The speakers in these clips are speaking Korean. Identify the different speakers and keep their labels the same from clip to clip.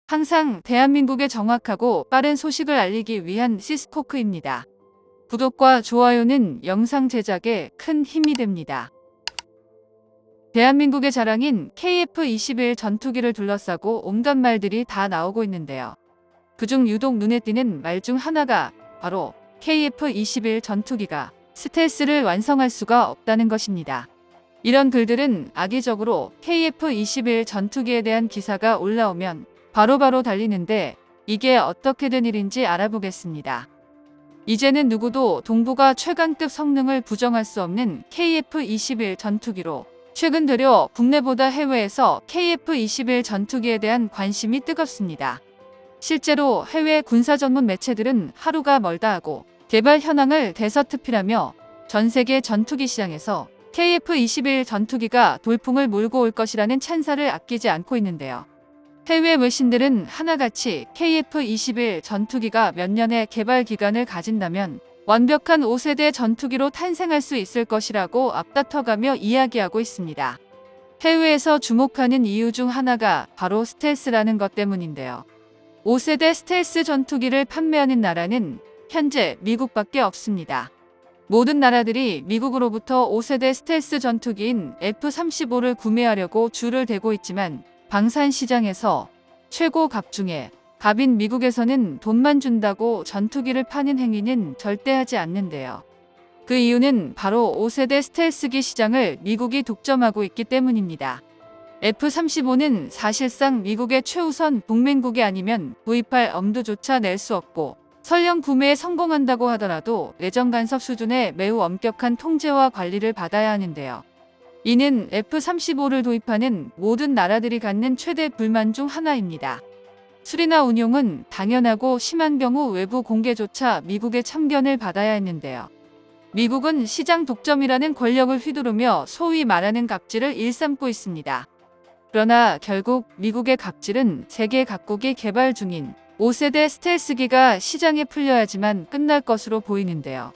Speaker 1: 항상 대한민국에 정확하고 빠른 소식을 알리기 위한 시스코크입니다. 구독과 좋아요는 영상 제작에 큰 힘이 됩니다. 대한민국의 자랑인 KF-21 전투기를 둘러싸고 온갖 말들이 다 나오고 있는데요. 그중 유독 눈에 띄는 말 중 하나가 바로 KF-21 전투기가 스텔스를 완성할 수가 없다는 것입니다. 이런 글들은 악의적으로 KF-21 전투기에 대한 기사가 올라오면 바로바로 달리는데 이게 어떻게 된 일인지 알아보겠습니다. 이제는 누구도 동부가 최강급 성능을 부정할 수 없는 KF-21 전투기로 최근 들여 국내보다 해외에서 KF-21 전투기에 대한 관심이 뜨겁습니다. 실제로 해외 군사 전문 매체들은 하루가 멀다 하고 개발 현황을 대서특필하며 전 세계 전투기 시장에서 KF-21 전투기가 돌풍을 몰고 올 것이라는 찬사를 아끼지 않고 있는데요. 해외 외신들은 하나같이 KF-21 전투기가 몇 년의 개발 기간을 가진다면 완벽한 5세대 전투기로 탄생할 수 있을 것이라고 앞다퉈가며 이야기하고 있습니다. 해외에서 주목하는 이유 중 하나가 바로 스텔스라는 것 때문인데요. 5세대 스텔스 전투기를 판매하는 나라는 현재 미국밖에 없습니다. 모든 나라들이 미국으로부터 5세대 스텔스 전투기인 F-35를 구매하려고 줄을 대고 있지만 방산 시장에서 최고 값 중에 갑인 미국에서는 돈만 준다고 전투기를 파는 행위는 절대 하지 않는데요. 그 이유는 바로 5세대 스텔스기 시장을 미국이 독점하고 있기 때문입니다. F-35는 사실상 미국의 최우선 동맹국이 아니면 구입할 엄두조차 낼 수 없고 설령 구매에 성공한다고 하더라도 내정 간섭 수준의 매우 엄격한 통제와 관리를 받아야 하는데요. 이는 F-35를 도입하는 모든 나라들이 갖는 최대 불만 중 하나입니다. 수리나 운용은 당연하고 심한 경우 외부 공개조차 미국의 참견을 받아야 했는데요. 미국은 시장 독점이라는 권력을 휘두르며 소위 말하는 갑질을 일삼고 있습니다. 그러나 결국 미국의 갑질은 세계 각국이 개발 중인 5세대 스텔스기가 시장에 풀려야지만 끝날 것으로 보이는데요.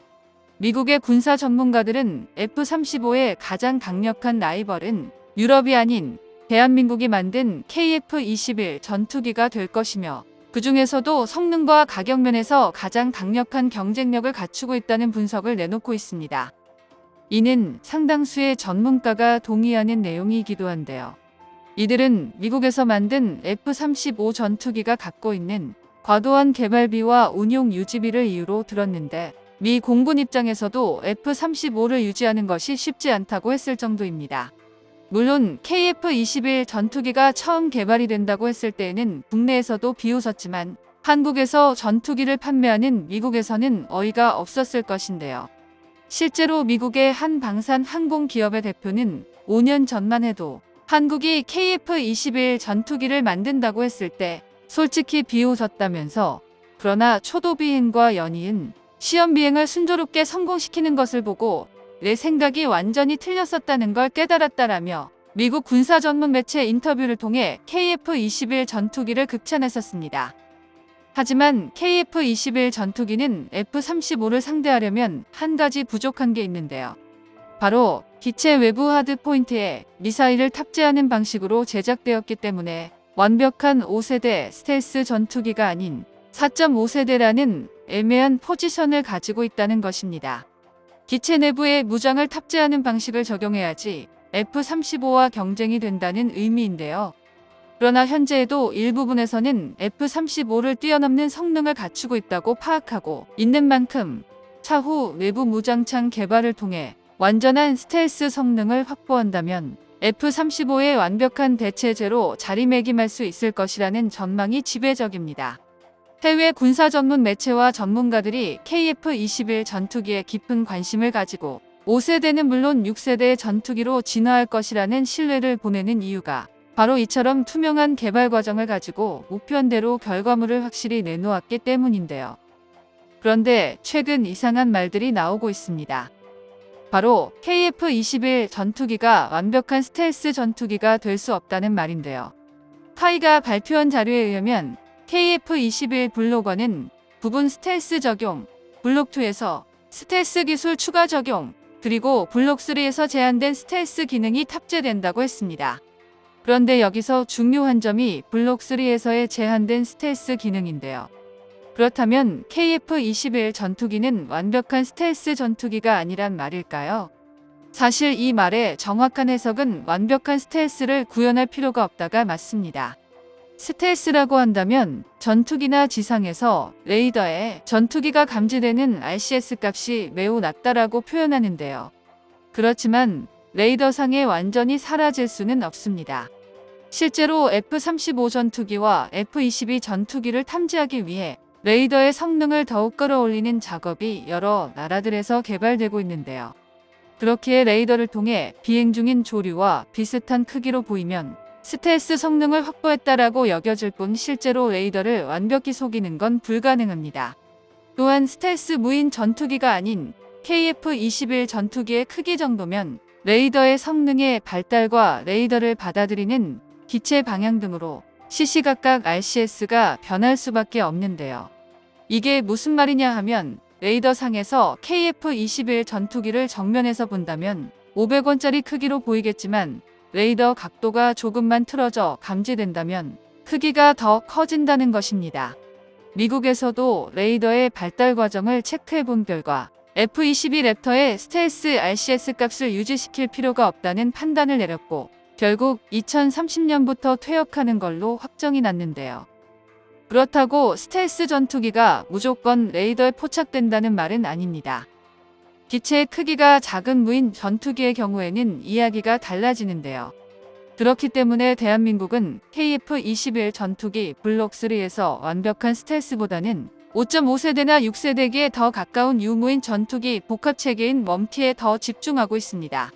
Speaker 1: 미국의 군사 전문가들은 F-35의 가장 강력한 라이벌은 유럽이 아닌 대한민국이 만든 KF-21 전투기가 될 것이며 그 중에서도 성능과 가격 면에서 가장 강력한 경쟁력을 갖추고 있다는 분석을 내놓고 있습니다. 이는 상당수의 전문가가 동의하는 내용이기도 한데요. 이들은 미국에서 만든 F-35 전투기가 갖고 있는 과도한 개발비와 운용 유지비를 이유로 들었는데 미 공군 입장에서도 F-35를 유지하는 것이 쉽지 않다고 했을 정도입니다. 물론 KF-21 전투기가 처음 개발이 된다고 했을 때에는 국내에서도 비웃었지만 한국에서 전투기를 판매하는 미국에서는 어이가 없었을 것인데요. 실제로 미국의 한 방산 항공 기업의 대표는 5년 전만 해도 한국이 KF-21 전투기를 만든다고 했을 때 솔직히 비웃었다면서 그러나 초도 비행과 연이은 시험 비행을 순조롭게 성공시키는 것을 보고 내 생각이 완전히 틀렸었다는 걸 깨달았다라며 미국 군사 전문 매체 인터뷰를 통해 KF-21 전투기를 극찬했었습니다. 하지만 KF-21 전투기는 F-35를 상대하려면 한 가지 부족한 게 있는데요. 바로 기체 외부 하드 포인트에 미사일을 탑재하는 방식으로 제작되었기 때문에 완벽한 5세대 스텔스 전투기가 아닌 4.5세대라는 애매한 포지션을 가지고 있다는 것입니다. 기체 내부에 무장을 탑재하는 방식을 적용해야지 F-35와 경쟁이 된다는 의미인데요. 그러나 현재에도 일부분에서는 F-35를 뛰어넘는 성능을 갖추고 있다고 파악하고 있는 만큼 차후 내부 무장창 개발을 통해 완전한 스텔스 성능을 확보한다면 F-35의 완벽한 대체제로 자리매김할 수 있을 것이라는 전망이 지배적입니다. 해외 군사 전문 매체와 전문가들이 KF-21 전투기에 깊은 관심을 가지고 5세대는 물론 6세대의 전투기로 진화할 것이라는 신뢰를 보내는 이유가 바로 이처럼 투명한 개발 과정을 가지고 목표한대로 결과물을 확실히 내놓았기 때문인데요. 그런데 최근 이상한 말들이 나오고 있습니다. 바로 KF-21 전투기가 완벽한 스텔스 전투기가 될 수 없다는 말인데요. 카이가 발표한 자료에 의하면 KF-21 블록1은 부분 스텔스 적용, 블록2에서 스텔스 기술 추가 적용, 그리고 블록3에서 제한된 스텔스 기능이 탑재된다고 했습니다. 그런데 여기서 중요한 점이 블록3에서의 제한된 스텔스 기능인데요. 그렇다면 KF-21 전투기는 완벽한 스텔스 전투기가 아니란 말일까요? 사실 이 말의 정확한 해석은 완벽한 스텔스를 구현할 필요가 없다가 맞습니다. 스텔스라고 한다면 전투기나 지상에서 레이더에 전투기가 감지되는 RCS 값이 매우 낮다라고 표현하는데요. 그렇지만 레이더상에 완전히 사라질 수는 없습니다. 실제로 F-35 전투기와 F-22 전투기를 탐지하기 위해 레이더의 성능을 더욱 끌어올리는 작업이 여러 나라들에서 개발되고 있는데요. 그렇기에 레이더를 통해 비행 중인 조류와 비슷한 크기로 보이면 스텔스 성능을 확보했다라고 여겨질 뿐 실제로 레이더를 완벽히 속이는 건 불가능합니다. 또한 스텔스 무인 전투기가 아닌 KF-21 전투기의 크기 정도면 레이더의 성능의 발달과 레이더를 받아들이는 기체 방향 등으로 시시각각 RCS가 변할 수밖에 없는데요. 이게 무슨 말이냐 하면 레이더상에서 KF-21 전투기를 정면에서 본다면 500원짜리 크기로 보이겠지만 레이더 각도가 조금만 틀어져 감지된다면 크기가 더 커진다는 것입니다. 미국에서도 레이더의 발달 과정을 체크해 본 결과 F-22 랩터의 스텔스 RCS 값을 유지시킬 필요가 없다는 판단을 내렸고 결국 2030년부터 퇴역하는 걸로 확정이 났는데요. 그렇다고 스텔스 전투기가 무조건 레이더에 포착된다는 말은 아닙니다. 기체의 크기가 작은 무인 전투기의 경우에는 이야기가 달라지는데요. 그렇기 때문에 대한민국은 KF-21 전투기 블록3에서 완벽한 스텔스보다는 5.5세대나 6세대기에 더 가까운 유무인 전투기 복합체계인 멈티에 더 집중하고 있습니다.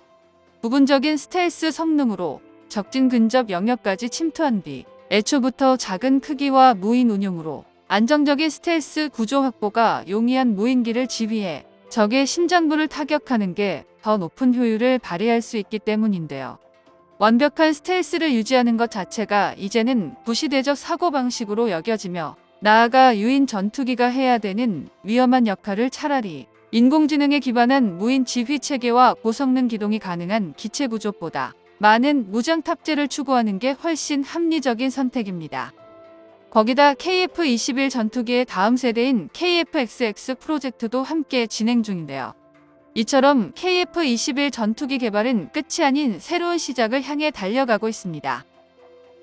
Speaker 1: 부분적인 스텔스 성능으로 적진 근접 영역까지 침투한 뒤 애초부터 작은 크기와 무인 운용으로 안정적인 스텔스 구조 확보가 용이한 무인기를 지휘해 적의 심장부를 타격하는 게 더 높은 효율을 발휘할 수 있기 때문인데요. 완벽한 스텔스를 유지하는 것 자체가 이제는 구시대적 사고방식으로 여겨지며 나아가 유인 전투기가 해야 되는 위험한 역할을 차라리 인공지능에 기반한 무인 지휘체계와 고성능 기동이 가능한 기체 구조보다 많은 무장 탑재를 추구하는 게 훨씬 합리적인 선택입니다. 거기다 KF-21 전투기의 다음 세대인 KF-XX 프로젝트도 함께 진행 중인데요. 이처럼 KF-21 전투기 개발은 끝이 아닌 새로운 시작을 향해 달려가고 있습니다.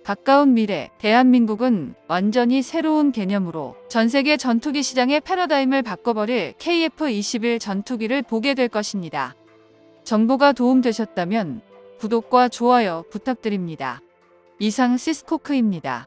Speaker 1: 가까운 미래, 대한민국은 완전히 새로운 개념으로 전세계 전투기 시장의 패러다임을 바꿔버릴 KF-21 전투기를 보게 될 것입니다. 정보가 도움되셨다면 구독과 좋아요 부탁드립니다. 이상 시스코크입니다.